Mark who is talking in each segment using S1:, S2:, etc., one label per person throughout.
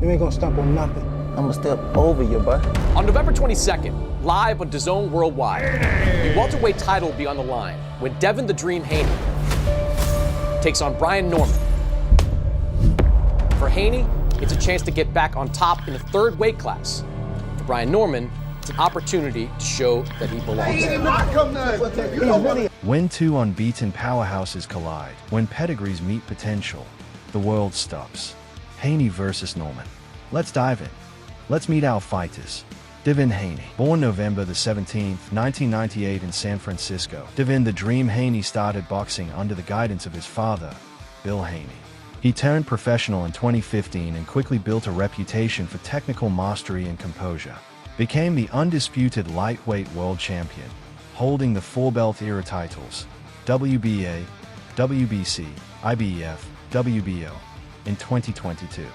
S1: You ain't gonna stump on nothing.
S2: I'm gonna step over you, boy.
S3: On November 22nd, live on DAZN Worldwide, the welterweight title will be on the line when Devin the Dream Haney takes on Brian Norman. For Haney, it's a chance to get back on top in the third weight class. For Brian Norman, it's an opportunity to show that he belongs.
S4: When two unbeaten powerhouses collide, when pedigrees meet potential, the world stops. Haney versus Norman. Let's dive in. Let's meet our fighters. Devin Haney. Born November the 17th, 1998 in San Francisco, Devin the Dream Haney started boxing under the guidance of his father, Bill Haney. He turned professional in 2015 and quickly built a reputation for technical mastery and composure. Became the undisputed lightweight world champion, holding the four-belt era titles, WBA, WBC, IBF, WBO, in 2022.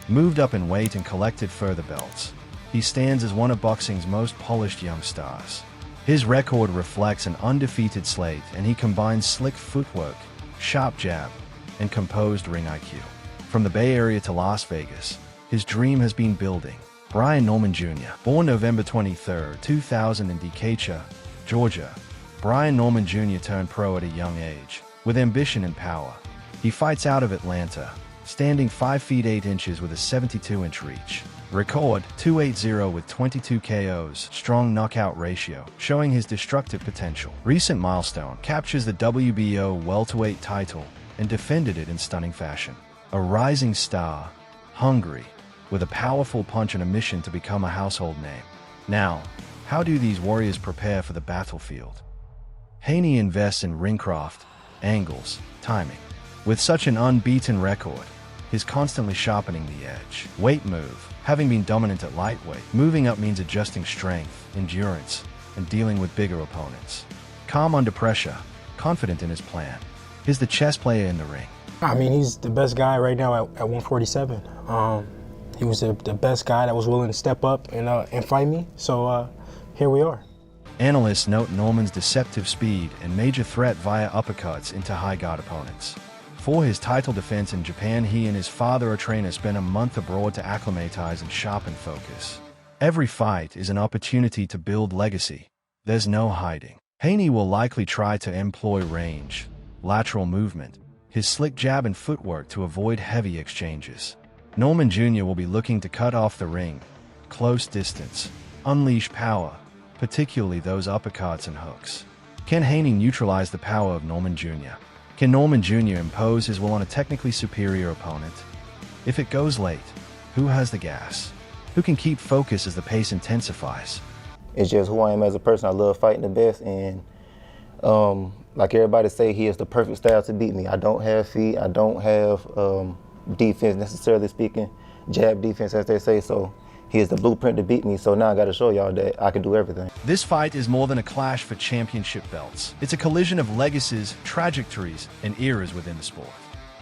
S4: Moved up in weight and collected further belts. He stands as one of boxing's most polished young stars. His record reflects an undefeated slate, and he combines slick footwork, sharp jab, and composed ring IQ. From the Bay Area to Las Vegas, his dream has been building. Brian Norman Jr. Born November 23, 2000 in Decatur, Georgia, Brian Norman Jr. turned pro at a young age. With ambition and power, he fights out of Atlanta, standing 5 feet 8 inches with a 72-inch reach. Record 280 with 22 KOs, strong knockout ratio, showing his destructive potential. Recent milestone, captures the WBO welterweight title and defended it in stunning fashion. A rising star, hungry, with a powerful punch and a mission to become a household name. Now, how do these warriors prepare for the battlefield? Haney invests in ringcraft, angles, timing. With such an unbeaten record, he's constantly sharpening the edge. Weight move. Having been dominant at lightweight, moving up means adjusting strength, endurance, and dealing with bigger opponents. Calm under pressure, confident in his plan. He's the chess player in the ring.
S1: I mean, he's the best guy right now at 147. He was the best guy that was willing to step up and fight me, so here we are.
S4: Analysts note Norman's deceptive speed and major threat via uppercuts into high-guard opponents. For his title defense in Japan, he and his father, a trainer, spent a month abroad to acclimatize and sharpen focus. Every fight is an opportunity to build legacy. There's no hiding. Haney will likely try to employ range, lateral movement, his slick jab and footwork to avoid heavy exchanges. Norman Jr. will be looking to cut off the ring, close distance, unleash power, particularly those uppercuts and hooks. Can Haney neutralize the power of Norman Jr.? Can Norman Jr. impose his will on a technically superior opponent? If it goes late, who has the gas? Who can keep focus as the pace intensifies?
S2: It's just who I am as a person. I love fighting the best, and like everybody say, he has the perfect style to beat me. I don't have feet. I don't have defense, necessarily speaking, jab defense, as they say, so he is the blueprint to beat me, so now I got to show y'all that I can do everything.
S4: This fight is more than a clash for championship belts. It's a collision of legacies, trajectories, and eras within the sport.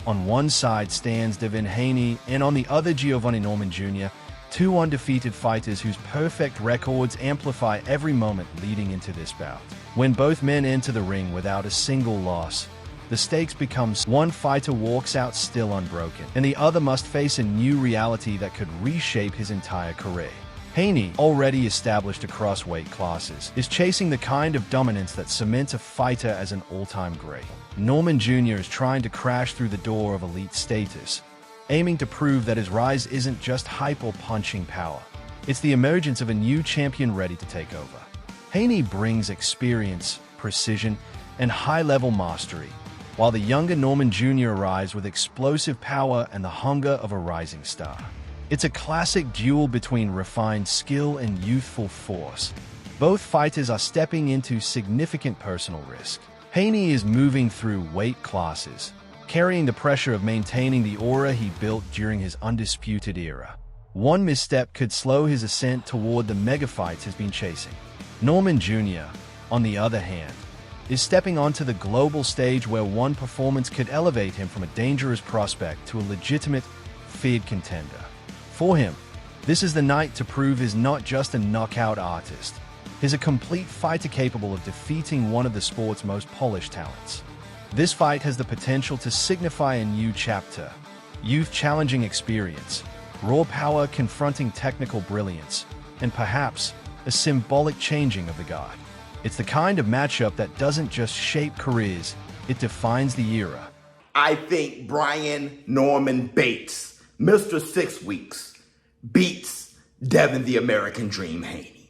S4: On one side stands Devin Haney, and on the other Giovanni Norman Jr., two undefeated fighters whose perfect records amplify every moment leading into this bout. When both men enter the ring without a single loss, the stakes become one fighter walks out still unbroken, and the other must face a new reality that could reshape his entire career. Haney, already established across weight classes, is chasing the kind of dominance that cements a fighter as an all-time great. Norman Jr. is trying to crash through the door of elite status, aiming to prove that his rise isn't just hype or punching power. It's the emergence of a new champion ready to take over. Haney brings experience, precision, and high-level mastery, while the younger Norman Jr. arrives with explosive power and the hunger of a rising star. It's a classic duel between refined skill and youthful force. Both fighters are stepping into significant personal risk. Haney is moving through weight classes, carrying the pressure of maintaining the aura he built during his undisputed era. One misstep could slow his ascent toward the mega fights he's been chasing. Norman Jr., on the other hand, is stepping onto the global stage where one performance could elevate him from a dangerous prospect to a legitimate, feared contender. For him, this is the night to prove he's not just a knockout artist. He's a complete fighter capable of defeating one of the sport's most polished talents. This fight has the potential to signify a new chapter, youth challenging experience, Raw power confronting technical brilliance, and perhaps a symbolic changing of the guard. It's the kind of matchup that doesn't just shape careers, it defines the era.
S5: I think Brian Norman Bates, Mr. 6 Weeks, beats Devin the American Dream Haney.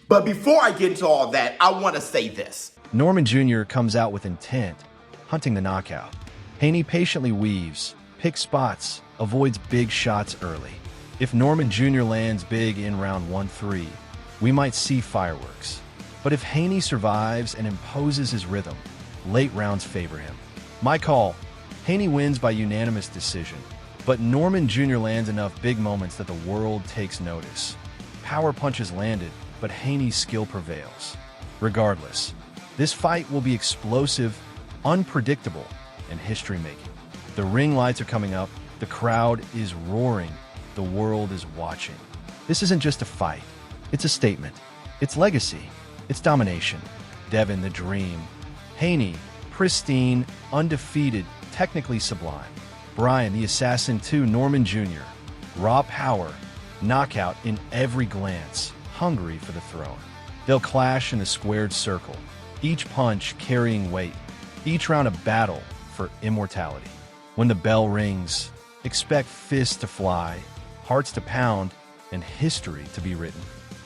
S5: But before I get into all that, I want to say this.
S4: Norman Jr. comes out with intent, hunting the knockout. Haney patiently weaves, picks spots, avoids big shots early. If Norman Jr. lands big in round 1-3, we might see fireworks. But if Haney survives and imposes his rhythm, late rounds favor him. My call, Haney wins by unanimous decision, but Norman Jr. lands enough big moments that the world takes notice. Power punches landed, but Haney's skill prevails. Regardless, this fight will be explosive, unpredictable, and history-making. The ring lights are coming up, the crowd is roaring, the world is watching. This isn't just a fight, it's a statement. It's legacy, it's domination. Devin the Dream, Haney, pristine, undefeated, technically sublime. Brian the Assassin 2, Norman Jr., raw power, knockout in every glance, hungry for the throne. They'll clash in a squared circle, each punch carrying weight, each round a battle for immortality. When the bell rings, expect fists to fly, hearts to pound, and history to be written.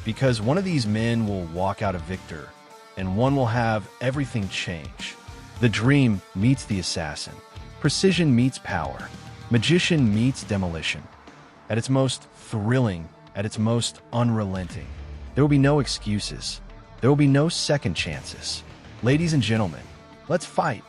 S4: Because one of these men will walk out a victor, and one will have everything change. The Dream meets the Assassin. Precision meets power. Magician meets demolition. At its most thrilling, at its most unrelenting. There will be no excuses. There will be no second chances. Ladies and gentlemen, let's fight.